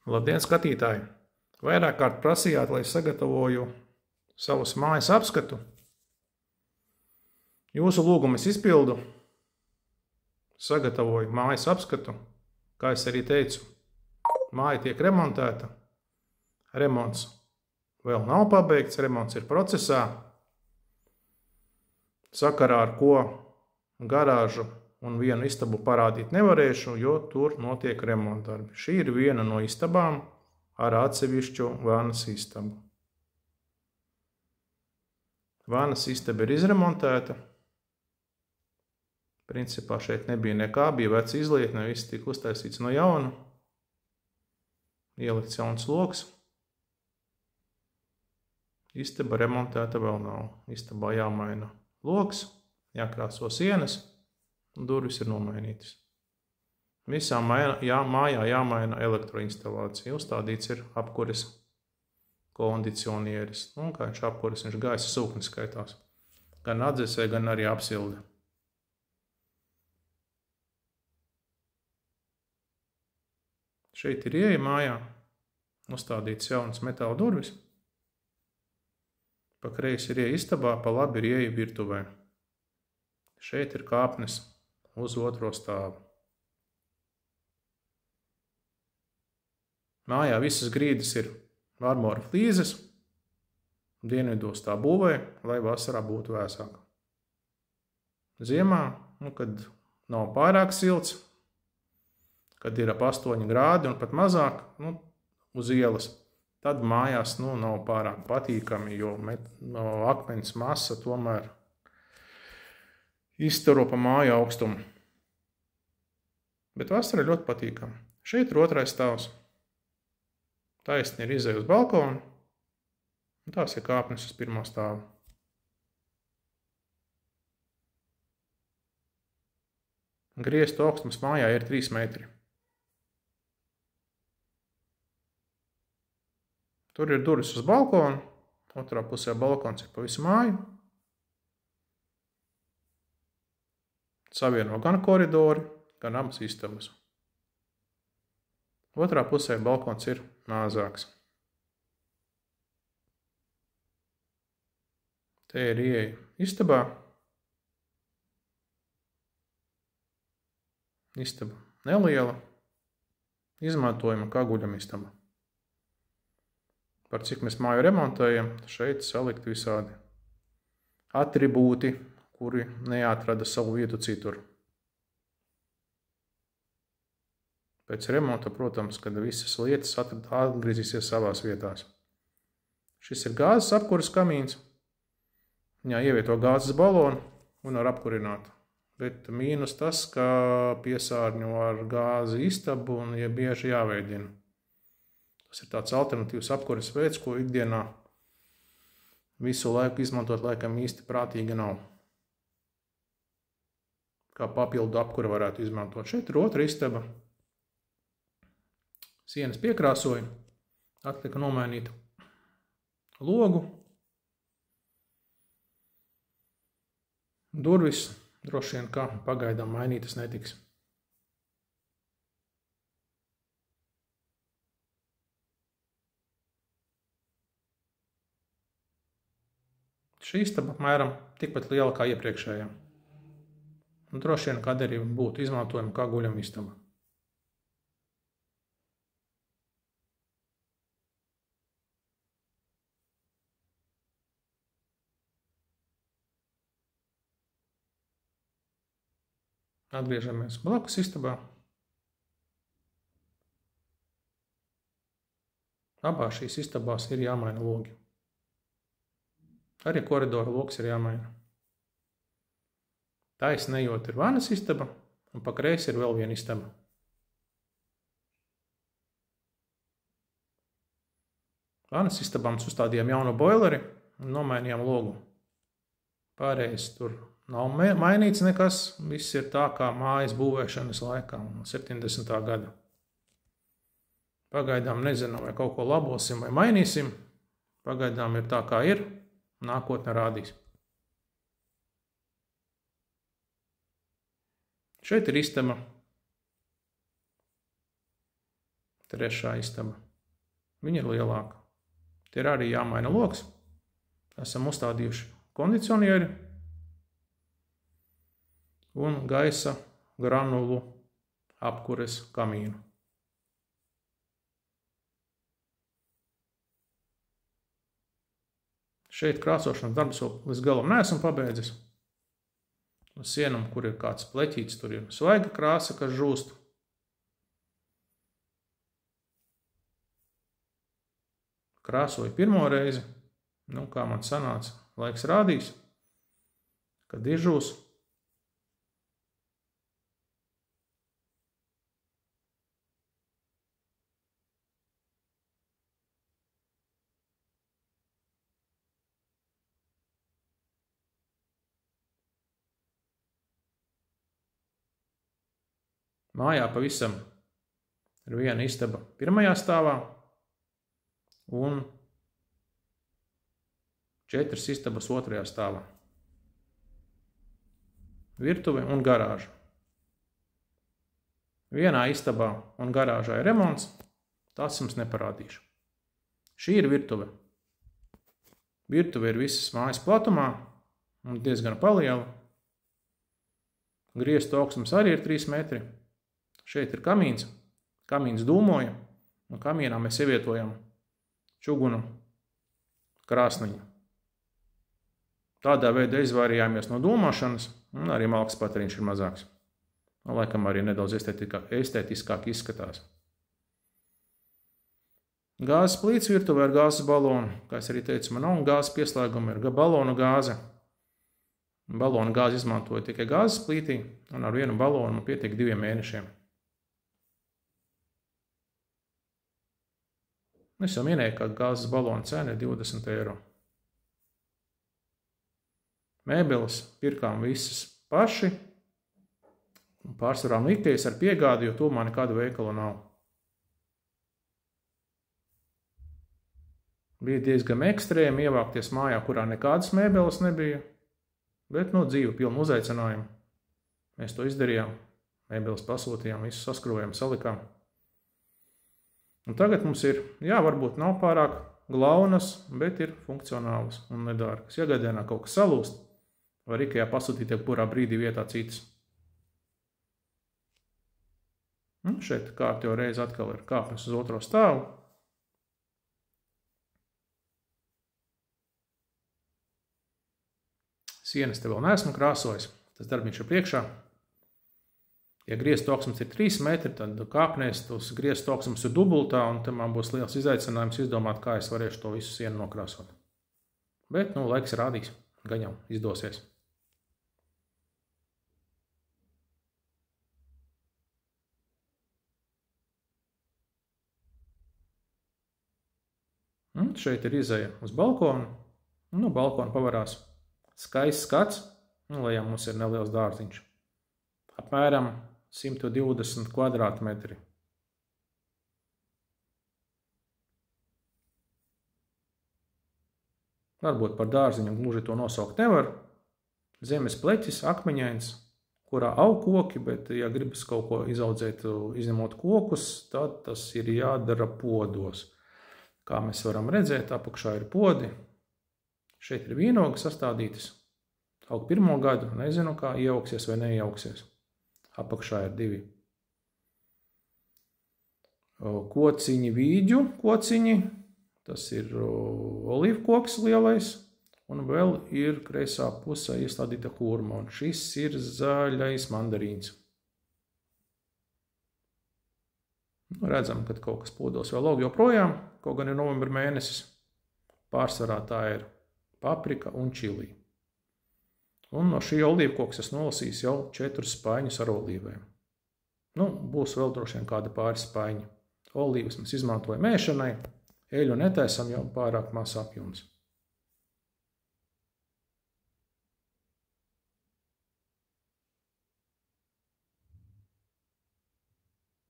Labdien, skatītāji! Vairāk kārt prasījāt, lai sagatavoju savus mājas apskatu. Jūsu lūgumu es izpildu. Sagatavoju mājas apskatu. Kā es arī teicu, māja tiek remontēta. Remonts vēl nav pabeigts, remonts ir procesā. Sakarā ar ko garāžu un vienu istabu parādīt nevarēšu, jo tur notiek remontdarbi. Šī ir viena no istabām ar atsevišķu vannas istabu. Vannas istaba ir izremontēta. Principā šeit nebija nekā, bija veca izlietne, viss tika uztaisīts no jauna. Ielikts jauns loks. Istaba remontēta vēl nav. Istabā jāmaina loks, jākrāso sienas, un durvis ir nomainītas. Visā mājā jāmaina elektroinstalācija. Uzstādīts ir apkures kondicionieris. Un kā viņš apkures, viņš gaisa sūknis skaitās. Gan atdzesē, gan arī apsilde. Šeit ir ieeja mājā. Uzstādīts jaunas metāla durvis. Pa kreisi ir ieeja istabā, pa labi ir ieeja virtuvē. Šeit ir kāpnes uz otro stāvu. Mājā visas grīdas ir marmora flīzes. Dienvidos tā būvē, lai vasarā būtu vēsāk. Ziemā, kad nav pārāk silts, kad ir ap 8 grādi un pat mazāk, uz ielas, tad mājās nav pārāk patīkami, jo akmens masa tomēr izstaro pa māju augstumu. Bet vasara ir ļoti patīkama. Šeit ir otrais stāvs. Taisni ir izeja uz balkonu, un tās ir kāpnes uz pirmo stāvu. Griestu augstums mājā ir 3 metri. Tur ir durvis uz balkonu, otrā pusē balkons ir pa visu māju. Savieno gan koridori, gan abas istabas. Otrā pusē balkons ir mazāks. Te ir ieeja istabā. Istaba neliela, izmantojama kā guļamistaba. Par cik mēs māju remontējam, šeit salikt visādi atribūti, kuri neatrada savu vietu citur. Pēc remonta, protams, kad visas lietas atgriezīsies savās vietās. Šis ir gāzes apkuras kamīns. Viņā ievieto gāzes balonu un var apkurināt. Bet mīnus tas, ka piesārņo ar gāzi istabu un bieži jāveidina. Tas ir tāds alternatīvs apkuras veids, ko ikdienā visu laiku izmantot laikam īsti prātīgi nav. Kā papildu apkura varētu izmantot. Šeit ir otra istaba. Sienas piekrāsoja. Atlika nomainīt logu. Durvis droši vien kā pagaidām mainītas netiks. Šī istaba apmēram tikpat liela kā iepriekšējā. Un droši vien, kad arī būtu izmantojama kā guļama istaba. Atgriežamies blakus istabā. Abās šīs istabās ir jāmaina logi. Arī koridora loks ir jāmaina. Taisni ejot ir vannas istaba, un pa kreisi ir vēl viena istaba. Vannas istabā mēs uzstādījām jaunu boileri un nomainījām logu. Pārējais tur nav mainīts nekas, viss ir tā kā mājas būvēšanas laikā, no 70. gada. Pagaidām nezinām, vai kaut ko labosim vai mainīsim. Pagaidām ir tā, kā ir. Nākotne rādīs. Šeit ir istaba. Trešā istaba. Viņa ir lielāka. Te ir arī jāmaina loks. Esam uzstādījuši kondicionieri un gaisa granulu apkures kamīnu. Šeit krāsošanas darbus vēl līdz galam neesam pabeidzis. Uz sienam, kur ir kāds pleķīts, tur ir svaiga krāsa, kas žūst. Krāsoju pirmo reizi, kā man sanāca, laiks rādīs, kad izžūs. Mājā pavisam ir viena istaba pirmajā stāvā un 4 istabas otrajā stāvā. Virtuve un garāža. Vienā istabā un garāžā ir remonts, tās jums neparādīšu. Šī ir virtuve. Virtuve ir visas mājas platumā un diezgan paliela. Griestu augstums arī ir 3 metri. Šeit ir kamīns. Kamīns dūmoja, un kamīnā mēs ievietojam čugunu krāsniņu. Tādā veidā izvairījāmies no dūmošanas, un arī malkas patēriņš ir mazāks. Un laikam arī nedaudz estētiskāk izskatās. Gāzes plīts virtuvē ar gāzes balonu. Kā es arī teicu, man nav gāzes pieslēguma, ir balonu gāze. Balonu gāzi izmantoju tikai gāzes plītī, un ar vienu balonu man pietiek 2 mēnešiem. Es jau minēju, ka gāzes balona cena ir 20 eiro. Mēbeles pirkām visas paši, pārsvarā no Ikejas ar piegādi, jo tuvumā nekādu veikalu nav. Bija diezgan ekstrēmi ievākties mājā, kurā nekādas mēbeles nebija, bet dzīve pilna uzaicinājumu. Mēs to izdarījām, mēbeles pasūtījām, visu saskrūvējām, salikām. Un tagad mums ir, varbūt nav pārāk glaunas, bet ir funkcionālas un nedārgas. Ja gadienā kaut kas salūst, var Ikejā pasūtīt jebkurā brīdī vietā citas. Šeit kārtējo reizi atkal ir kāpnes uz otro stāvu. Sienas te vēl neesmu krāsojis, tas darbiņš ir priekšā. Ja griestu augstums ir 3 metri, tad kāpnēs tos griestu augstums ir dubultā, un te man būs liels izaicinājums izdomāt, kā es varēšu to visu sienu nokrāsot. Bet, laiks rādīs, gan jau izdosies. Šeit ir izeja uz balkonu, un no balkona pavarās skaists skats, un lejā mums ir neliels dārziņš. Apmēram 120 kvadrātmetri. Varbūt par dārziņu gluži to nosaukt nevar. Zemes pleķis, akmeņains, kurā aug koki, bet, ja gribas kaut ko izaudzēt, izņemot kokus, tad tas ir jādara podos. Kā mēs varam redzēt, apakšā ir podi. Šeit ir vīnogi sastādītas. Aug 1. gadu, nezinu, kā iejauksies vai neiejauksies. Apakšā ir 2 kociņi, vīģu kociņi, tas ir olīvkoks lielais, un vēl ir kreisā pusē iestādīta hurma, un šis ir zaļais mandarīns. Redzam, ka kaut kas podos vēl aug joprojām, kaut gan ir novembra mēnesis. Pārsvarā tā ir paprika un čili. Un no šī olīvkoks es nolasīju jau 4 spaiņus ar olīvēm. Būs vēl droši vien kāda pāris spaiņi. Olīvas mēs izmantojam ēšanai, eļu netaisam jau pārāk maz apjoms.